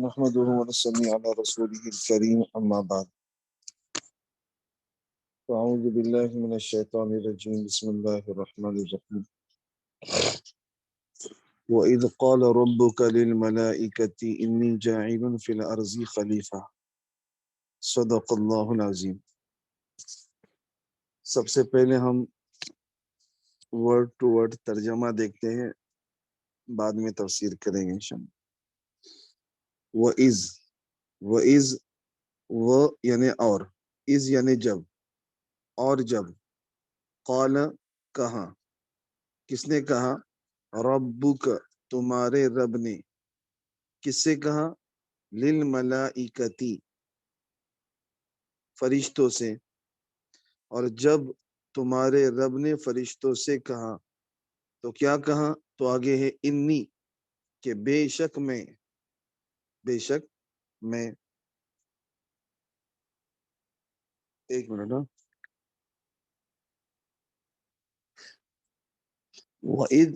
نحمده ونصلي على رسوله الكريم أما بعد فأعوذ بالله من الشيطان الرجيم بسم الله الرحمن الرحيم وإذ قال ربك للملائكة إني جاعل في الأرض خليفة صدق اللہ العظیم۔ سب سے پہلے ہم ورڈ ٹو ورڈ ترجمہ دیکھتے ہیں، بعد میں تفسیر کریں گے انشاءاللہ۔ وَإِذْ وَإِذْ و یعنی اور، از یعنی جب، اور جب، قال کہا، کس نے کہا، ربک تمہارے رب نے، کس سے کہا، للملائکتی فرشتوں سے، اور جب تمہارے رب نے فرشتوں سے کہا تو کیا کہا، تو آگے ہے انی، کہ بے شک میں، بے شک میں، ایک منٹ ہاں، وَإِذْ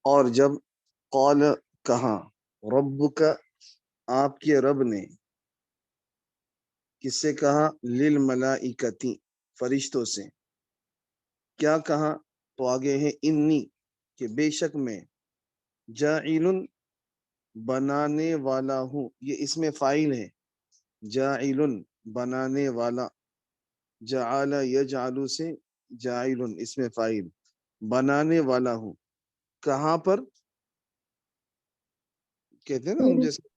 اور جب، قال کہا، ربک آپ کے رب نے، کس سے کہا، للملائکتی فرشتوں سے، کیا کہا، تو آگے ہے انی، کہ بے شک میں، جاعل بنانے والا ہوں، یہ اس میں فاعل ہے، جاعل بنانے والا، جعل یجعل سے جاعل اس میں فاعل، بنانے والا ہوں، کہاں پر، کہتے ہیں نا ہم جیسے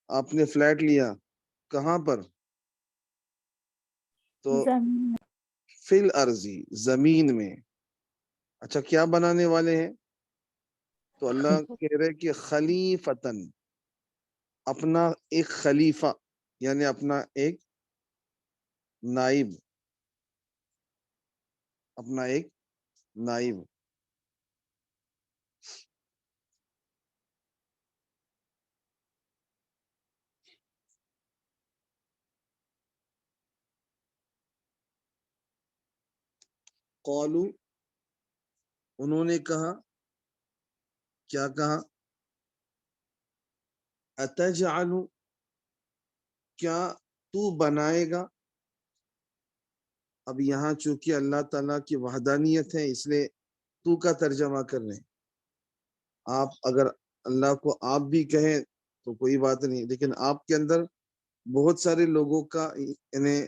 آپ نے فلیٹ لیا، کہاں پر، تو فی الارضی زمین میں، اچھا کیا بنانے والے ہیں، تو اللہ کہہ رہے کہ خلیفتن اپنا ایک خلیفہ، یعنی اپنا ایک نائب، اپنا ایک نائب، قالو انہوں نے کہا، کیا کہا، اتجعل کیا تو بنائے گا، اب یہاں چونکہ اللہ تعالیٰ کی وحدانیت ہے اس لیے تو کا ترجمہ کر رہے ہیں، آپ اگر اللہ کو آپ بھی کہیں تو کوئی بات نہیں، لیکن آپ کے اندر بہت سارے لوگوں کا یعنی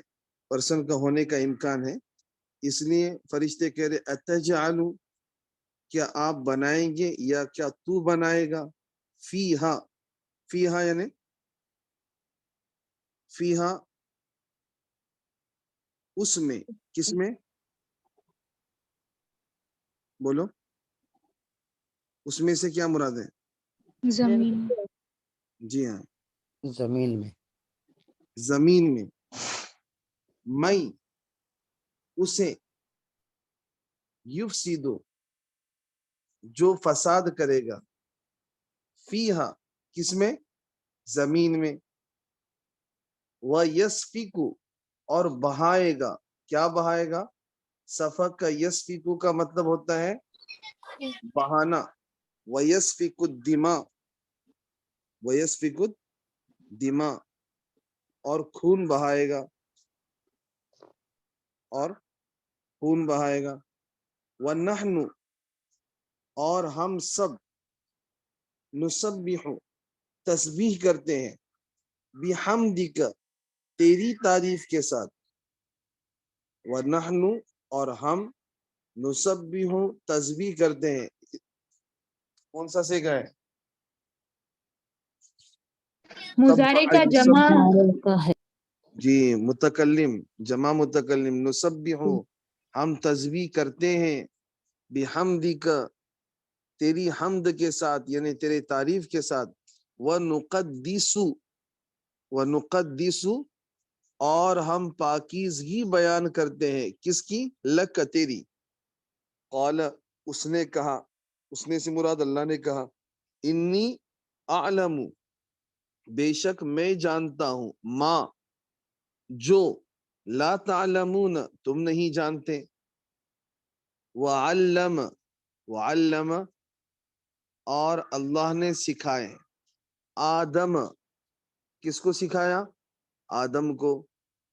پرسن کا ہونے کا امکان ہے، اس لیے فرشتے کہہ رہے اتجعل کیا آپ بنائیں گے یا کیا تو بنائے گا، فیہا، فیہا یعنی فیہا اس میں، کس میں، بولو اس میں سے کیا مراد ہے، زمین جی ہاں زمین میں، زمین میں، میں اسے، یفسدو جو فساد کرے گا، فیہا کس میں، زمین میں، وَيَسْفِكُ اور بہائے گا، کیا بہائے گا، سفک کا یسفکو کا مطلب ہوتا ہے بہانا، وَيَسْفِكُ الدِّمَاء، وَيَسْفِكُ الدِّمَاء اور خون بہائے گا، اور خون بہائے گا، وَنَحْنُ اور ہم سب، نسبح تسبیح کرتے ہیں، بحمدک تیری تعریف کے ساتھ، وَنَحْنُ اور ہم، نسبح تسبیح کرتے ہیں، کون سا سیکھا ہے، مضارع کا جمع، کا ہے، جی متکلم، جمع متکلم، نسبح ہم تسبیح کرتے ہیں، بحمدک تیری حمد کے ساتھ یعنی تیرے تعریف کے ساتھ، وَنُقَدِّسُ اور ہم پاکیزگی بیان کرتے ہیں، کس کی، لک تیری، قال اس نے کہا، اس نے سے مراد اللہ نے کہا، انی اعلم بے شک میں جانتا ہوں، ما جو، لا تعلمون تم نہیں جانتے، وعلم اور اللہ نے سکھائے، آدم کس کو سکھایا؟ آدم کو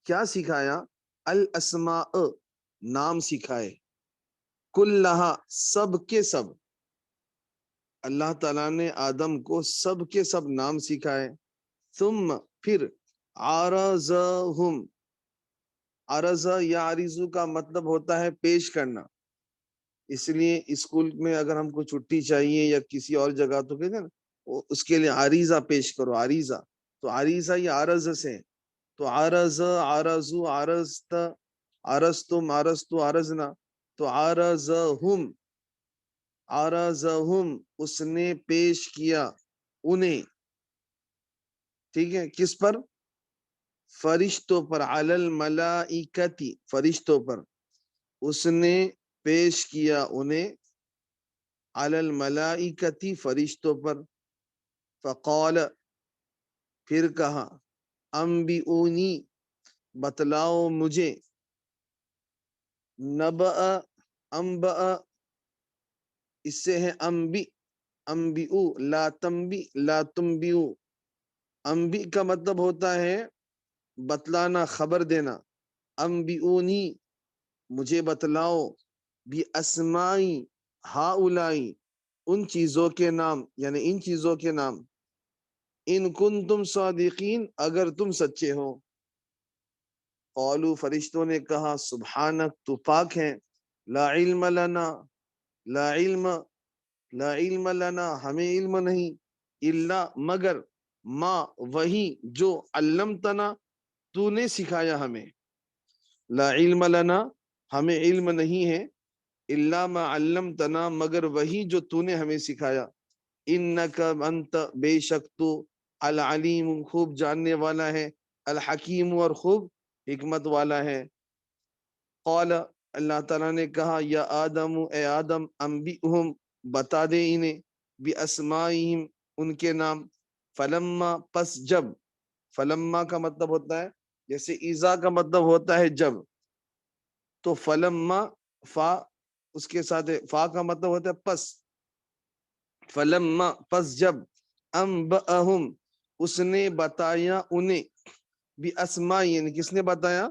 کیا سکھایا؟ الاسماء نام سکھائے، کلہا سب کے سب، اللہ تعالیٰ نے آدم کو سب کے سب نام سکھائے، ثم پھر عرضہم، عرض یا عریضو کا مطلب ہوتا ہے پیش کرنا، اس لیے اسکول میں اگر ہم کو چھٹی چاہیے یا کسی اور جگہ تو کہتے ہیں نا اس کے لیے عریضہ پیش کرو، عریضہ، تو عریضہ یہ عرض سے، تو عرض، عرضو، عرضت، عرضتم، عرضتو، عرضنا، تو عرضہم، عرضہم اس نے پیش کیا انہیں، ٹھیک ہے، کس پر؟ فرشتوں پر، علی الملائکتی فرشتوں پر، اس نے پیش کیا انہیں علی الملائکتی فرشتوں پر، فقال پھر کہا انبئونی بتلاؤ مجھے، نبأ، انبأ اس سے ہے انبی، انبئو لا تنبی، لا تنبئو، انبی کا مطلب ہوتا ہے بتلانا، خبر دینا، انبئونی مجھے بتلاؤ، بھی اسمائی ہاؤلائی ان چیزوں کے نام، یعنی ان چیزوں کے نام، ان کنتم صادقین اگر تم سچے ہو، قالو فرشتوں نے کہا سبحانک تو پاک ہے، لا علم لنا، لا علم، لا علم لنا ہمیں علم نہیں، الا مگر، ما وہی جو، علمتنا تو نے سکھایا ہمیں، لا علم لنا ہمیں علم نہیں ہے، الا ما علمتنا مگر وہی جو تو نے ہمیں سکھایا، انک انت بے شک تو، العلیم خوب جاننے والا ہے، الحکیم اور خوب حکمت والا ہے، قال اللہ تعالیٰ نے کہا یا آدم، اے آدم، انبئہم بتا دے انہیں، باسمائہم ان کے نام، فلما پس جب، فلما کا مطلب ہوتا ہے جیسے اذا کا مطلب ہوتا ہے جب، تو فلما فا اس کے ساتھ ہے، فا کا مطلب ہوتا ہے پس، فلما پس جب، انبأہم اس نے بتایا انہیں، باسماء یعنی کس نے بتایا؟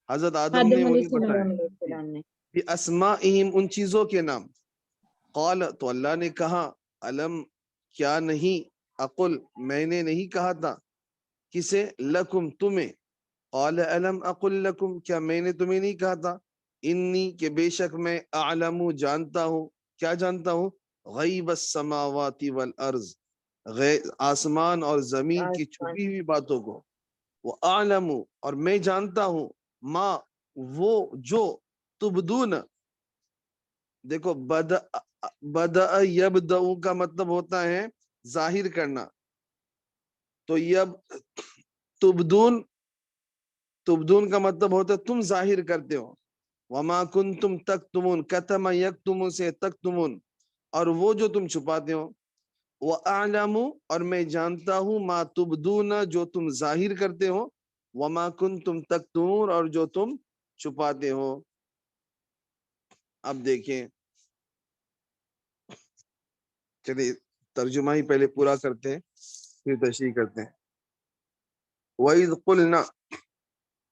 حضرت آدم نے آدم علیہ انہیں السلام۔ آدم علیہ بتایا، السلام نے باسمائہم ان چیزوں کے نام، قال تو اللہ نے کہا علم کیا نہیں، اقل میں نے نہیں کہا تھا، کسے؟ لکم تمہیں، قال علم اقل لکم کیا میں نے تمہیں نہیں کہا تھا، انی کہ بے شک میں، اعلم جانتا ہوں، کیا جانتا ہوں؟ غیب السماوات والارض آسمان اور زمین کی آسمان چھپی ہوئی باتوں کو، وہ اعلم اور میں جانتا ہوں، ما وہ جو، تبدون دیکھو بدأ یبدأ کا مطلب ہوتا ہے ظاہر کرنا، تو تبدون، تبدون کا مطلب ہوتا ہے تم ظاہر کرتے ہو، وما کنتم تکتمون، کتم یکتم سے تکتمون اور وہ جو تم چھپاتے ہو، وَأَعْلَمُ اور میں جانتا ہوں، ما تبدون جو تم ظاہر کرتے ہو، وما کنتم تکتمون اور جو تم چھپاتے ہو۔ اب دیکھیں، چلیے ترجمہ ہی پہلے پورا کرتے ہیں پھر تشریح کرتے ہیں۔ وَإِذْ قُلْنَا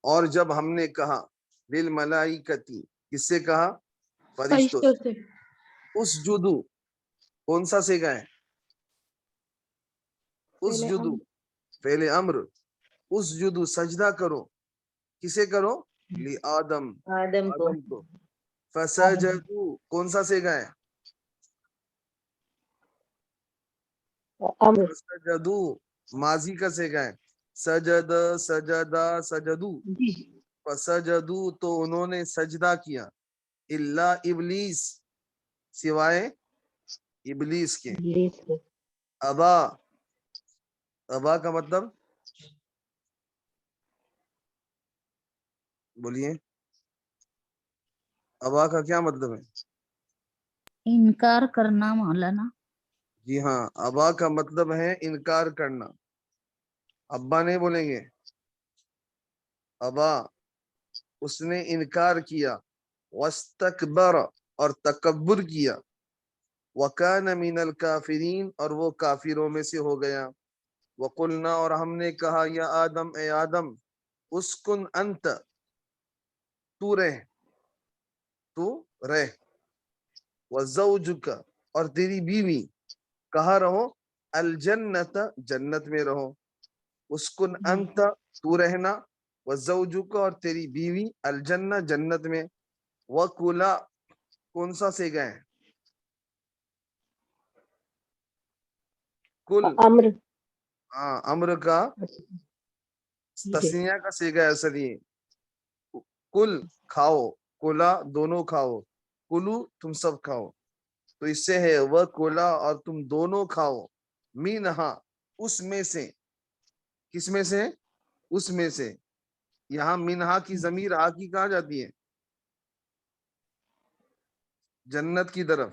اور جب ہم نے کہا، لِلْمَلَائِكَةِ کس سے کہا؟ فرشتوں فرشتوں سے، سے، اسجدو کون سا سیکھا ہے؟ پہلے اسجدو فعل امر، اسجدو سجدہ کرو، کسے کرو؟ لِآدم آدم کو آدم کو، فسجدو کون سا سیکھا ہے؟ امر فسجدو ماضی کا سیکھا ہے، سجد، سجدہ، سجدو، جی فسجدو تو انہوں نے سجدہ کیا، الا ابلیس سوائے ابلیس کے، ابلیس کو ابا، ابا کا مطلب بولیے، ابا کا کیا مطلب ہے؟ انکار کرنا مولانا۔ جی ہاں، ابا کا مطلب ہے انکار کرنا، ابا نہیں بولیں گے، ابا اس نے انکار کیا، واستکبر اور تکبر کیا، وکان من الکافرین اور وہ کافروں میں سے ہو گیا، وقلنا اور ہم نے کہا یا آدم اے آدم اسکن انت تو رہ وزوجک اور تیری بیوی کہاں رہو الجنت جنت میں رہو اسکن انت تو رہنا وزوجک اور تیری بیوی الجنہ جنت میں وکلا کون سا سے گئے کل امر ہاں امر کا تسنیہ کا سیگا اصل یہ کل کھاؤ کلا دونوں کھاؤ کلو تم سب کھاؤ تو اس سے ہے وہ کلا اور تم دونوں کھاؤ مینہا اس میں سے کس میں سے اس میں سے یہاں مینہا کی ضمیر آ کی کہاں جاتی ہے جنت کی طرف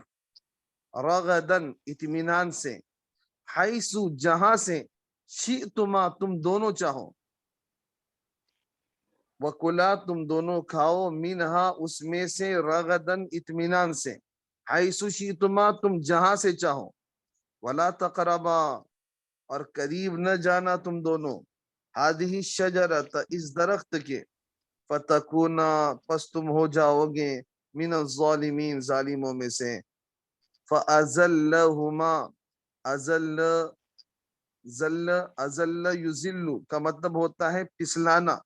رغدن اطمینان سے حیثو جہاں سے شئتما تم دونوں چاہو وکلا تم دونوں کھاؤ منہا اس میں سے رغدن اطمینان سے حیثو شئتما تم جہاں سے چاہو ولا تقربا اور قریب نہ جانا تم دونوں ہذہ الشجرۃ اس درخت کے فتکونا پس تم ہو جاؤ گے من الظالمین ظالموں میں سے فازلہما ازل ازل یذل کا مطلب ہوتا ہے پسلانا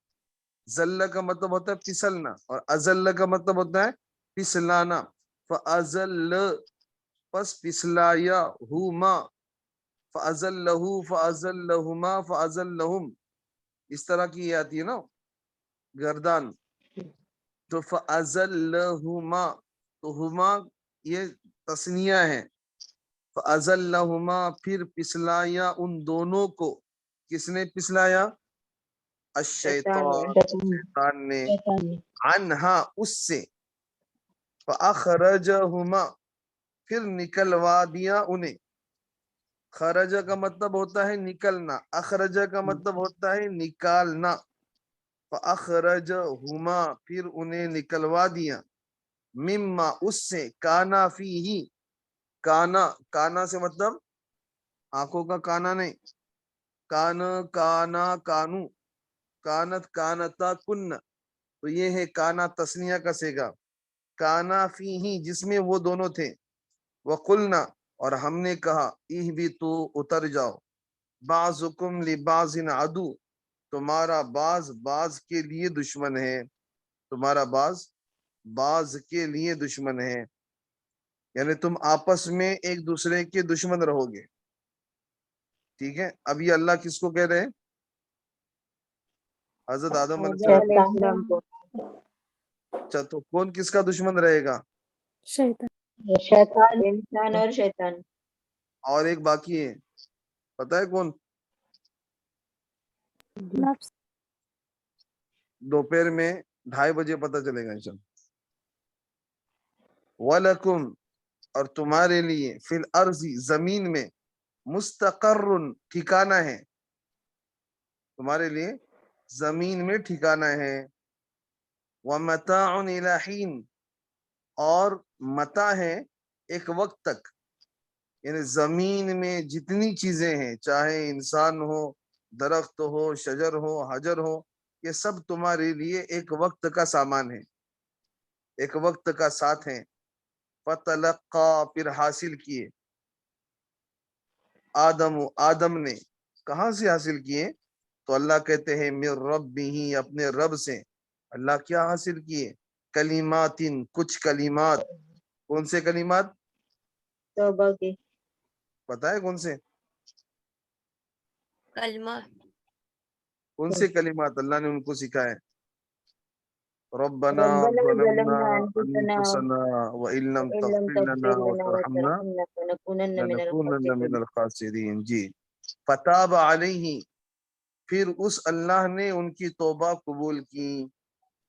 ذل کا مطلب ہوتا ہے پسلنا اور ازل کا مطلب ہوتا ہے پسلانا فازل پس پسلایا ہما فازلہ فازلہما فازلہم اس طرح کی یہ آتی ہے نا گردان تو فازلہما تو ہما یہ تسنیہ ہے فازلہما پھر پسلایا ان دونوں کو کس نے پسلایا الشیطان شیطان نے عنہا اس سے فاخرجہما پھر نکلوا دیا انہیں خرج کا مطلب ہوتا ہے نکلنا اخرج کا مطلب ہوتا ہے نکالنا فاخرجہما پھر انہیں نکلوا دیا مما اس سے کانا فیہ کانا سے مطلب آنکھوں کا کانا نہیں کانو کانت کانتا کن تو یہ ہے کانا تسنیہ کا سیگا کانا فیہ جس میں وہ دونوں تھے وقلنا اور ہم نے کہا اہبطوا اتر جاؤ بعضکم لبعض عدو تمہارا بعض کے لیے دشمن ہے تمہارا بعض کے لیے دشمن ہے یعنی تم آپس میں ایک دوسرے کے دشمن رہو گے ٹھیک ہے اب یہ اللہ کس کو کہہ رہے ہیں حضرت آدم علیہ السلام اچھا تو کون کس کا دشمن رہے گا شیطان انسان اور شیطان اور ایک باقی ہے پتہ ہے کون دوپہر میں 2:30 بجے پتہ چلے گا انشاءاللہ وَلَكُمْ اور تمہارے لیے فی الارض زمین میں مستقر ٹھکانہ ہے تمہارے لیے زمین میں ٹھکانہ ہے وَمَتَاعٌ إِلَى حِينٍ اور متاع ہے ایک وقت تک یعنی زمین میں جتنی چیزیں ہیں چاہے انسان ہو درخت ہو شجر ہو حجر ہو یہ سب تمہارے لیے ایک وقت کا سامان ہے ایک وقت کا ساتھ ہے فتلقا پھر حاصل کیے آدم نے کہاں سے حاصل کیے تو اللہ کہتے ہیں من ربہ اپنے رب سے اللہ کیا حاصل کیے کلمات کچھ کلمات کون سے کلمات توبہ کی پتہ ہے کون سے کلمہ کون سے کلمات اللہ نے ان کو سکھائے ربنا ربنا ظلمنا ظلمنا انفسنا انفسنا وان لم وإن لم تغفر لنا تغفر لنا وترحمنا وترحمنا لنكونن من لنکونن من الخاسرين الخاسرین جی فتاب علیہ پھر اس اللہ نے ان کی توبہ قبول کی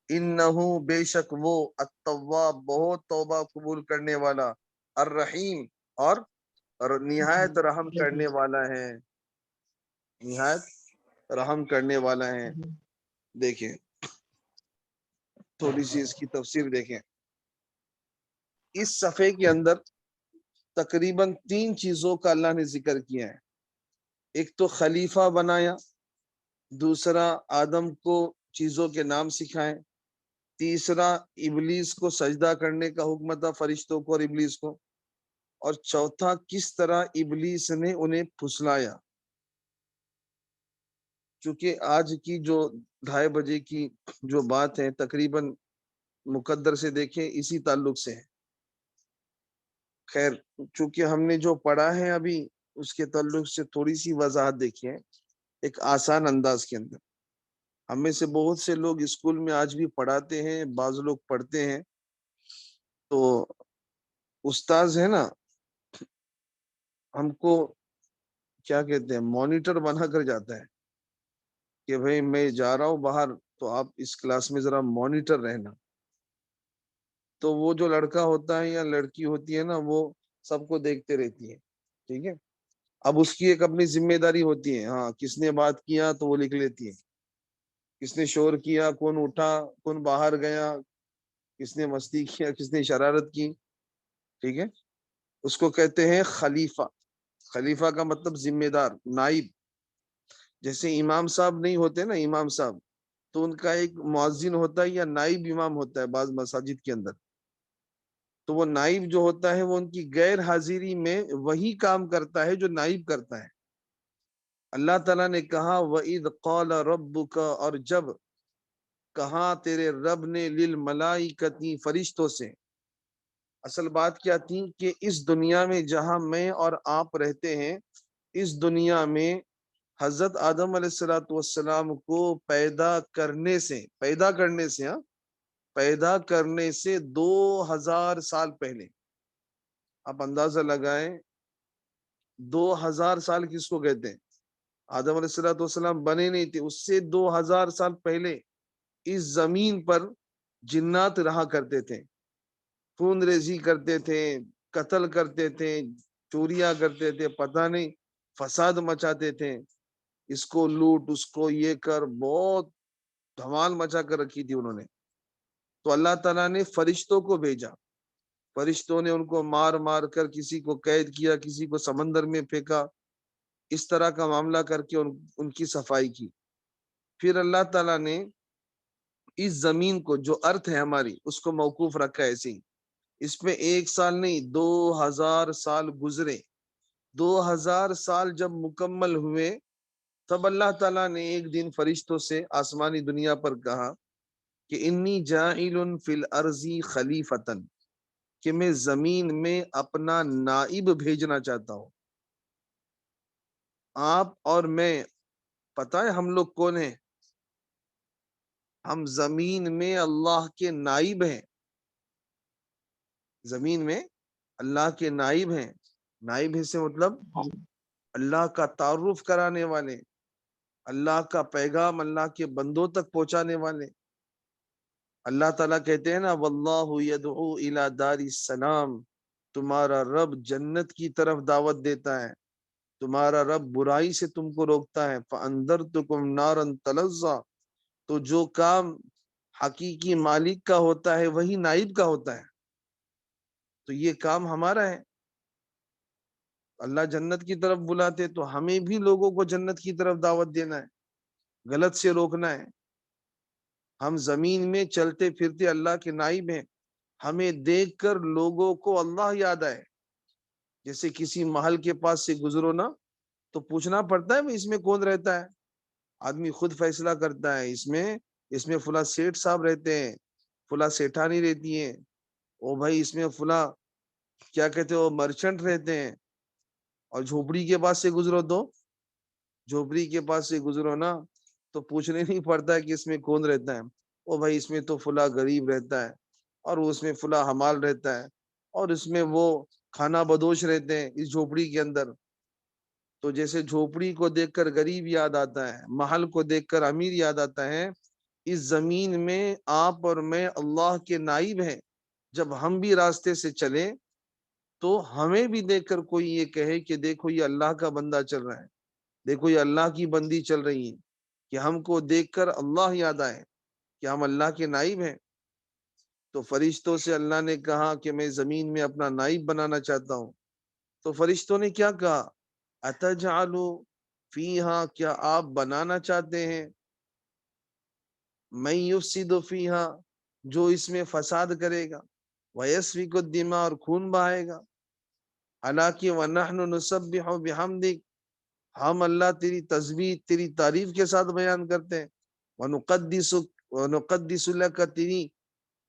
انہو بے شک وہ التواب بہت توبہ قبول کرنے والا الرحیم اور نہایت رحم کرنے والا ہے نہایت رحم کرنے والا ہے دیکھیں تھوڑی سی اس کی تفسیر دیکھیں اس صفحے کے اندر تقریباً 3 چیزوں کا اللہ نے ذکر کیا ہے ایک تو خلیفہ بنایا، دوسرا آدم کو چیزوں کے نام سکھائے، تیسرا ابلیس کو سجدہ کرنے کا حکم تھا، فرشتوں کو اور ابلیس کو، اور چوتھا کس طرح ابلیس نے انہیں پھسلایا۔ چونکہ آج کی جو 2:30 بجے کی جو بات ہے تقریباً مقدر سے دیکھیں اسی تعلق سے ہے۔ خیر، چونکہ ہم نے جو پڑھا ہے ابھی اس کے تعلق سے تھوڑی سی وضاحت دیکھیں ایک آسان انداز کے اندر۔ ہم میں سے بہت سے لوگ اسکول میں آج بھی پڑھاتے ہیں، بعض لوگ پڑھتے ہیں، تو استاذ ہے نا ہم کو کیا کہتے ہیں مانیٹر بنا کر جاتا ہے کہ بھئی میں جا رہا ہوں باہر تو آپ اس کلاس میں ذرا مانیٹر رہنا۔ تو وہ جو لڑکا ہوتا ہے یا لڑکی ہوتی ہے نا وہ سب کو دیکھتے رہتی ہے، ٹھیک ہے۔ اب اس کی ایک اپنی ذمہ داری ہوتی ہے، ہاں کس نے بات کیا تو وہ لکھ لیتی ہے، کس نے شور کیا، کون اٹھا، کون باہر گیا، کس نے مستی کیا، کس نے شرارت کی، ٹھیک ہے۔ اس کو کہتے ہیں خلیفہ۔ خلیفہ کا مطلب ذمہ دار، نائب۔ جیسے امام صاحب نہیں ہوتے نا، امام صاحب تو ان کا ایک مؤذن ہوتا ہے یا نائب امام ہوتا ہے بعض مساجد کے اندر، تو وہ نائب جو ہوتا ہے وہ ان کی غیر حاضری میں وہی کام کرتا ہے جو نائب کرتا ہے۔ اللہ تعالیٰ نے کہا وَإِذْ قَالَ رَبُّكَ، اور جب کہا تیرے رب نے، للملائکتی، فرشتوں سے۔ اصل بات کیا تھی کہ اس دنیا میں جہاں میں اور آپ رہتے ہیں، اس دنیا میں حضرت آدم علیہ السلام کو پیدا کرنے سے 2000 سال پہلے، آپ اندازہ لگائیں 2000 سال کس کو کہتے ہیں؟ آدم علیہ السلام بنے نہیں تھے، اس سے 2000 سال پہلے اس زمین پر جنات رہا کرتے تھے، خون ریزی کرتے تھے، قتل کرتے تھے، چوریاں کرتے تھے، پتہ نہیں فساد مچاتے تھے، اس کو لوٹ اس کو یہ کر، بہت دھمال مچا کر رکھی تھی انہوں نے۔ تو اللہ تعالیٰ نے فرشتوں کو بھیجا، فرشتوں نے ان کو مار مار کر کسی کو قید کیا، کسی کو سمندر میں پھینکا، اس طرح کا معاملہ کر کے ان کی صفائی کی۔ پھر اللہ تعالیٰ نے اس زمین کو جو ارتھ ہے ہماری اس کو موقوف رکھا ایسے ہی، اس پہ 1 سال نہیں 2000 سال گزرے۔ 2000 سال جب مکمل ہوئے تب اللہ تعالیٰ نے ایک دن فرشتوں سے آسمانی دنیا پر کہا کہ انی جاعل فی الارض خلیفتن، کہ میں زمین میں اپنا نائب بھیجنا چاہتا ہوں۔ آپ اور میں، پتہ ہے ہم لوگ کون ہیں؟ ہم زمین میں اللہ کے نائب ہیں، زمین میں اللہ کے نائب ہیں۔ نائب ہے سے مطلب اللہ کا تعارف کرانے والے، اللہ کا پیغام اللہ کے بندوں تک پہنچانے والے۔ اللہ تعالیٰ کہتے ہیں نا واللہ یدعو الی دار السلام، تمہارا رب جنت کی طرف دعوت دیتا ہے، تمہارا رب برائی سے تم کو روکتا ہے۔ فَأَنذَرْتُكُمْ نَارًا تَلَظَّىٰ، تو جو کام حقیقی مالک کا ہوتا ہے وہی نائب کا ہوتا ہے، تو یہ کام ہمارا ہے۔ اللہ جنت کی طرف بلاتے تو ہمیں بھی لوگوں کو جنت کی طرف دعوت دینا ہے، غلط سے روکنا ہے۔ ہم زمین میں چلتے پھرتے اللہ کے نائب ہیں، ہمیں دیکھ کر لوگوں کو اللہ یاد آئے۔ جیسے کسی محل کے پاس سے گزرو نا تو پوچھنا پڑتا ہے اس میں کون رہتا ہے، آدمی خود فیصلہ کرتا ہے اس میں فلاں سیٹھ صاحب رہتے ہیں، فلاں سیٹھانی رہتی ہیں، او بھائی اس میں فلاں کیا کہتے ہیں وہ مرچنٹ رہتے ہیں۔ اور جھوپڑی کے پاس سے گزرو تو جھوپڑی کے پاس سے گزرو نا تو پوچھنے نہیں پڑتا ہے کہ اس میں کون رہتا ہے، او بھائی اس میں تو فلاں غریب رہتا ہے، اور اس میں فلاں حمال رہتا ہے، اور اس میں وہ کھانا بدوش رہتے ہیں اس جھوپڑی کے اندر۔ تو جیسے جھوپڑی کو دیکھ کر غریب یاد آتا ہے، محل کو دیکھ کر امیر یاد آتا ہے، اس زمین میں آپ اور میں اللہ کے نائب ہیں۔ جب ہم بھی راستے سے چلیں تو ہمیں بھی دیکھ کر کوئی یہ کہے کہ دیکھو یہ اللہ کا بندہ چل رہا ہے، دیکھو یہ اللہ کی بندی چل رہی ہے، کہ ہم کو دیکھ کر اللہ یاد آئے کہ ہم اللہ کے نائب ہیں۔ تو فرشتوں سے اللہ نے کہا کہ میں زمین میں اپنا نائب بنانا چاہتا ہوں۔ تو فرشتوں نے کیا کہا، اتجعل فیہا کیا آپ بنانا چاہتے ہیں، من یفسد فیہا جو اس میں فساد کرے گا، ویسفک الدماء اور خون بہائے گا، حالانکہ ونحن نسبح بحمدک ہم اللہ تیری تسبیح تیری تعریف کے ساتھ بیان کرتے ہیں، ونقدس لک تیری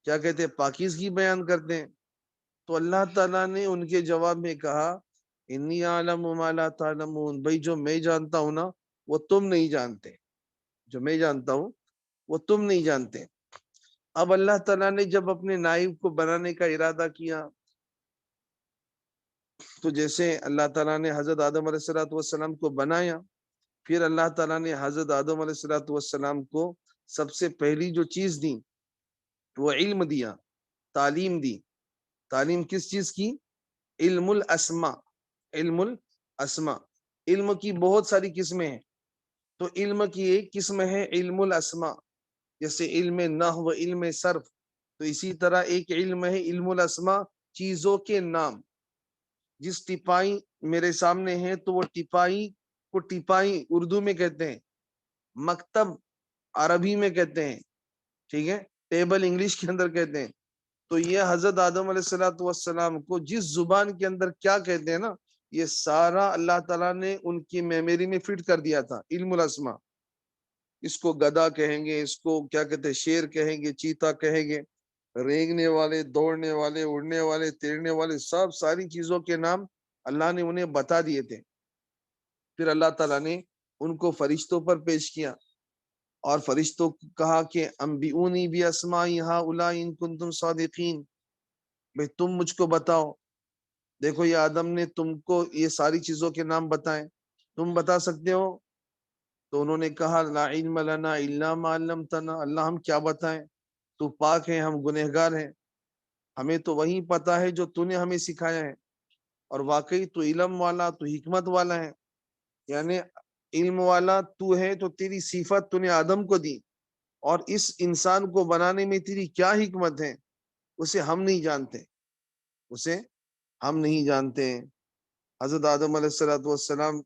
کیا کہتے ہیں پاکیزگی بیان کرتے ہیں۔ تو اللہ تعالیٰ نے ان کے جواب میں کہا انی اعلم ما لا تعلمون، بھائی جو میں جانتا ہوں نا وہ تم نہیں جانتے، جو میں جانتا ہوں وہ تم نہیں جانتے۔ اب اللہ تعالیٰ نے جب اپنے نائب کو بنانے کا ارادہ کیا تو جیسے اللہ تعالیٰ نے حضرت آدم علیہ السلام کو بنایا، پھر اللہ تعالیٰ نے حضرت آدم علیہ السلام کو سب سے پہلی جو چیز دی وہ علم دیا، تعلیم دی۔ تعلیم کس چیز کی؟ علم الاسماء۔ علم الاسماء، علم کی بہت ساری قسمیں ہیں، تو علم کی ایک قسم ہے علم الاسماء، جیسے علم نحو، علم صرف، تو اسی طرح ایک علم ہے علم الاسماء، چیزوں کے نام۔ جس ٹپائی میرے سامنے ہے تو وہ ٹپائی کو ٹپائی اردو میں کہتے ہیں، مکتب عربی میں کہتے ہیں، ٹھیک ہے، ٹیبل انگلش کے اندر کہتے ہیں۔ تو یہ حضرت آدم علیہ السلام کو جس زبان کے اندر کیا کہتے ہیں نا، یہ سارا اللہ تعالیٰ نے ان کی میموری میں فٹ کر دیا تھا، علم الاسماء۔ اس کو گدا کہیں گے، اس کو کیا کہتے ہیں شیر کہیں گے، چیتا کہیں گے، رینگنے والے، دوڑنے والے، اڑنے والے، تیرنے والے، سب ساری چیزوں کے نام اللہ نے انہیں بتا دیے تھے۔ پھر اللہ تعالیٰ نے ان کو فرشتوں پر پیش کیا اور فرشتوں کو کہا کہ انبئونی باسماء ہؤلاء ان کنتم صادقین، بھئی تم مجھ کو بتاؤ، دیکھو یہ آدم نے تم کو یہ ساری چیزوں کے نام بتائیں، تم بتا سکتے ہو؟ تو انہوں نے کہا لا علم لنا الا ما علمتنا، اللہ ہم کیا بتائیں، تو پاک ہے، ہم گنہگار ہیں، ہمیں تو وہی پتا ہے جو تو نے ہمیں سکھایا ہے، اور واقعی تو علم والا، تو حکمت والا ہے، یعنی علم والا تو ہے، تو تیری صفت تو نے آدم کو دی، اور اس انسان کو بنانے میں تیری کیا حکمت ہے اسے ہم نہیں جانتے، اسے ہم نہیں جانتے۔ حضرت آدم علیہ السلام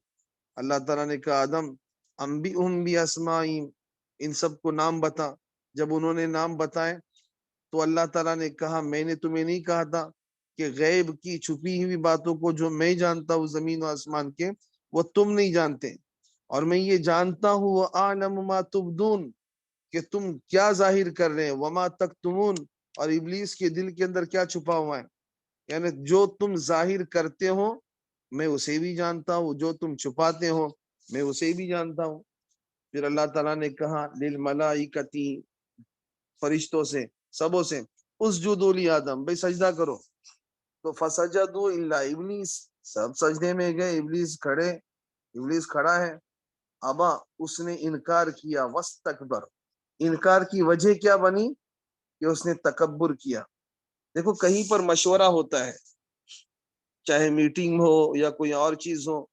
اللہ تعالیٰ نے کہا آدم انبئہم باسمائہم، ان سب کو نام بتا۔ جب انہوں نے نام بتائے تو اللہ تعالیٰ نے کہا میں نے تمہیں نہیں کہا تھا کہ غیب کی چھپی ہوئی باتوں کو جو میں جانتا ہوں زمین و آسمان کے وہ تم نہیں جانتے، اور میں یہ جانتا ہوں وَأَعْلَمُ مَا تُبْدُونَ کہ تم کیا ظاہر کر رہے ہیں، وَمَا تَكْتُمُونَ اور ابلیس کے دل کے اندر کیا چھپا ہوا ہے، یعنی جو تم ظاہر کرتے ہو میں اسے بھی جانتا ہوں، جو تم چھپاتے ہو میں اسے بھی جانتا ہوں۔ پھر اللہ تعالیٰ نے کہا للملائکتی فرشتوں سے، سبوں سے اسجدوا لآدم، بھئی سجدہ کرو، تو فسجدوا الا ابلیس، سب سجدے میں گئے، ابلیس کھڑا ہے، ابا اس نے انکار کیا، واستکبر، انکار کی وجہ کیا بنی کہ اس نے تکبر کیا۔ دیکھو کہیں پر مشورہ ہوتا ہے، چاہے میٹنگ ہو یا کوئی اور چیز ہو،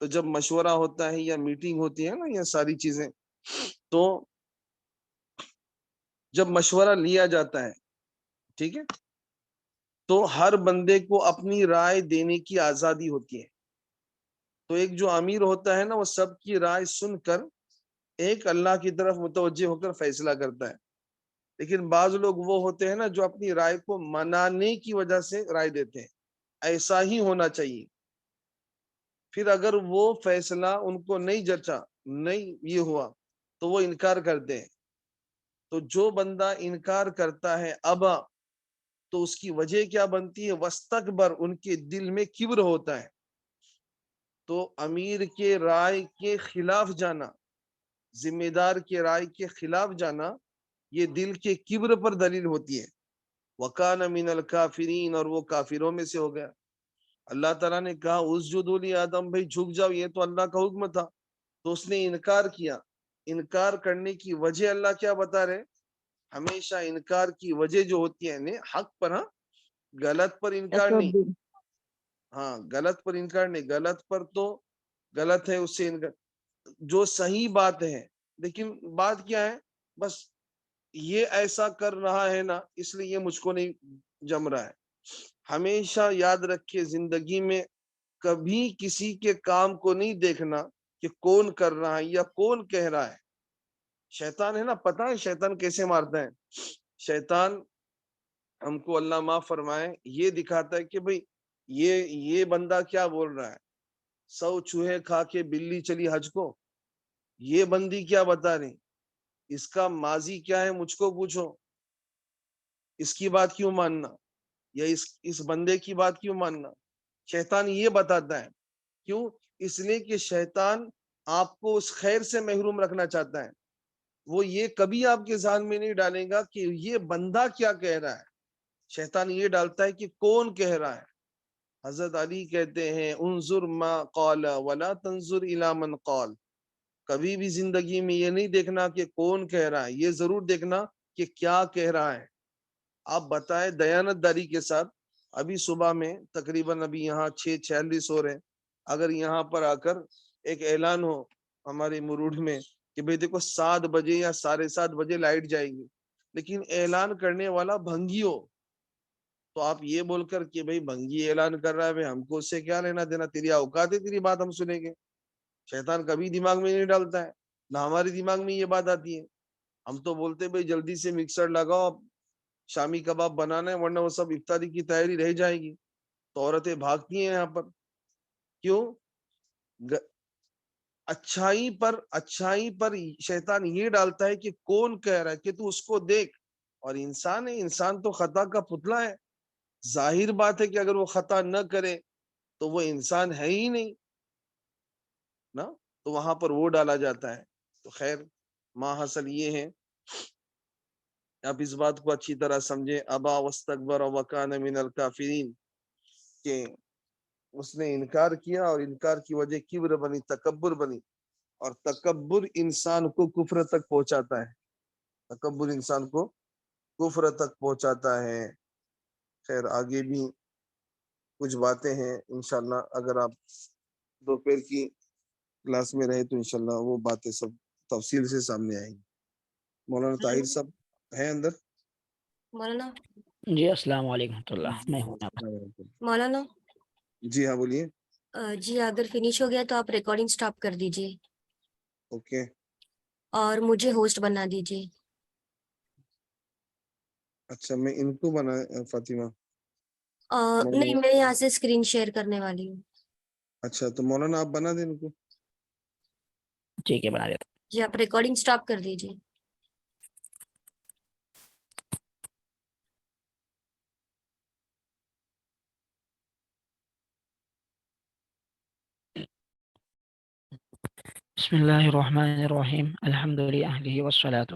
تو جب مشورہ ہوتا ہے یا میٹنگ ہوتی ہے نا، یہ ساری چیزیں، تو جب مشورہ لیا جاتا ہے، ٹھیک ہے، تو ہر بندے کو اپنی رائے دینے کی آزادی ہوتی ہے۔ تو ایک جو امیر ہوتا ہے نا وہ سب کی رائے سن کر ایک اللہ کی طرف متوجہ ہو کر فیصلہ کرتا ہے، لیکن بعض لوگ وہ ہوتے ہیں نا جو اپنی رائے کو منانے کی وجہ سے رائے دیتے ہیں، ایسا ہی ہونا چاہیے، پھر اگر وہ فیصلہ ان کو نہیں جچا، نہیں یہ ہوا، تو وہ انکار کرتے ہیں۔ تو جو بندہ انکار کرتا ہے ابا، تو اس کی وجہ کیا بنتی ہے؟ واستکبر، ان کے دل میں کبر ہوتا ہے۔ تو امیر کے رائے کے خلاف جانا، ذمہ دار کے رائے کے خلاف جانا، یہ دل کے کبر پر دلیل ہوتی ہے۔ وَكَانَ مِنَ الْكَافِرِينَ، اور وہ کافروں میں سے ہو گیا۔ اللہ تعالیٰ نے کہا اسجدوا لآدم، بھائی جھک جاؤ، یہ تو اللہ کا حکم تھا، تو اس نے انکار کیا۔ انکار کرنے کی وجہ اللہ کیا بتا رہے؟ ہمیشہ انکار کی وجہ جو ہوتی ہے حق پر، ہاں، غلط پر انکار نہیں، ہاں غلط پر انکار نہیں، غلط پر تو غلط ہے، اس سے انکار، جو صحیح بات ہے، لیکن بات کیا ہے، بس یہ ایسا کر رہا ہے نا اس لیے یہ مجھ کو نہیں جم رہا ہے۔ ہمیشہ یاد رکھے زندگی میں کبھی کسی کے کام کو نہیں دیکھنا کہ کہ کون کر رہا ہے یا کون کہہ رہا ہے. شیطان ہے نا, پتہ ہے شیطان کیسے مارتا ہے؟ شیطان ہم کو اللہ معاف فرمائے یہ دکھاتا ہے کہ بھئی یہ بندہ کیا بول رہا ہے, 100 چوہے کھا کے بلی چلی حج کو, یہ بندی کیا بتا رہی, اس کا ماضی کیا ہے مجھ کو پوچھو, اس کی بات کیوں ماننا, یا اس بندے کی بات کیوں ماننا. شیطان یہ بتاتا ہے. کیوں؟ اس لیے کہ شیطان آپ کو اس خیر سے محروم رکھنا چاہتا ہے. وہ یہ کبھی آپ کے ذہن میں نہیں ڈالے گا کہ یہ بندہ کیا کہہ رہا ہے. شیطان یہ ڈالتا ہے کہ کون کہہ رہا ہے. حضرت علی کہتے ہیں انظر ما قال ولا تنظر الی من قال. کبھی بھی زندگی میں یہ نہیں دیکھنا کہ کون کہہ رہا ہے, یہ ضرور دیکھنا کہ کیا کہہ رہا ہے. آپ بتائیں دیانت داری کے ساتھ, ابھی صبح میں تقریباً ابھی یہاں 6:46 ہو رہے ہیں, اگر یہاں پر آ کر ایک اعلان ہو ہمارے مروڑ میں کہ بھئی دیکھو 7 بجے یا 7:30 بجے لائٹ جائے گی, لیکن اعلان کرنے والا بھنگی ہو, تو آپ یہ بول کر کہ بھئی بھنگی اعلان کر رہا ہے, ہم کو اس سے کیا لینا دینا, تیری اوقات ہے تیری بات ہم سنیں گے. شیطان کبھی دماغ میں نہیں ڈالتا ہے, نہ ہمارے دماغ میں یہ بات آتی ہے. ہم تو بولتے بھئی جلدی سے مکسر لگاؤ, شامی کباب بنانا ہے, ورنہ وہ سب افطاری کی تیاری رہ جائے گی. تو عورتیں بھاگتی ہیں یہاں پر. کیوں؟ اچھائی پر شیطان یہ ڈالتا ہے کہ کون کہہ رہا ہے, کہ تو اس کو دیکھ. اور انسان ہے, انسان تو خطا کا پتلا ہے. ظاہر بات ہے کہ اگر وہ خطا نہ کرے تو وہ انسان ہے ہی نہیں نا, تو وہاں پر وہ ڈالا جاتا ہے. تو خیر ما حاصل یہ ہے, آپ اس بات کو اچھی طرح سمجھیں. ابا واستکبر وکان من الکافرین, کہ اس نے انکار کیا اور انکار کی وجہ کبر بنی, تکبر بنی, اور تکبر انسان کو کفر تک پہنچاتا ہے. تکبر انسان کو کفر تک پہنچاتا ہے. خیر آگے بھی کچھ باتیں ہیں انشاءاللہ, اگر آپ دوپہر کی کلاس میں رہے تو انشاءاللہ وہ باتیں سب تفصیل سے سامنے آئیں گی. مولانا طاہر صاحب ہیں اندر؟ مولانا جی السلام علیکم ورحمۃ اللہ, میں ہوں یہاں پر. مولانا جی ہاں بولیے. جی اگر فنش ہو گیا تو آپ ریکارڈنگ سٹاپ کر دیجیے اوکے, اور مجھے ہوسٹ بنا دیجیے. اچھا میں ان کو بنا فاطمہ. نہیں, میں یہاں سے اسکرین شیئر کرنے والی ہوں. اچھا تو مولانا آپ بنا دیں ان کو. ٹھیک ہے, بنا دیتا. جی آپ ریکارڈنگ سٹاپ کر دیجیے. بسم اللہ الرحمن الرحیم, الحمد للہ والصلاۃ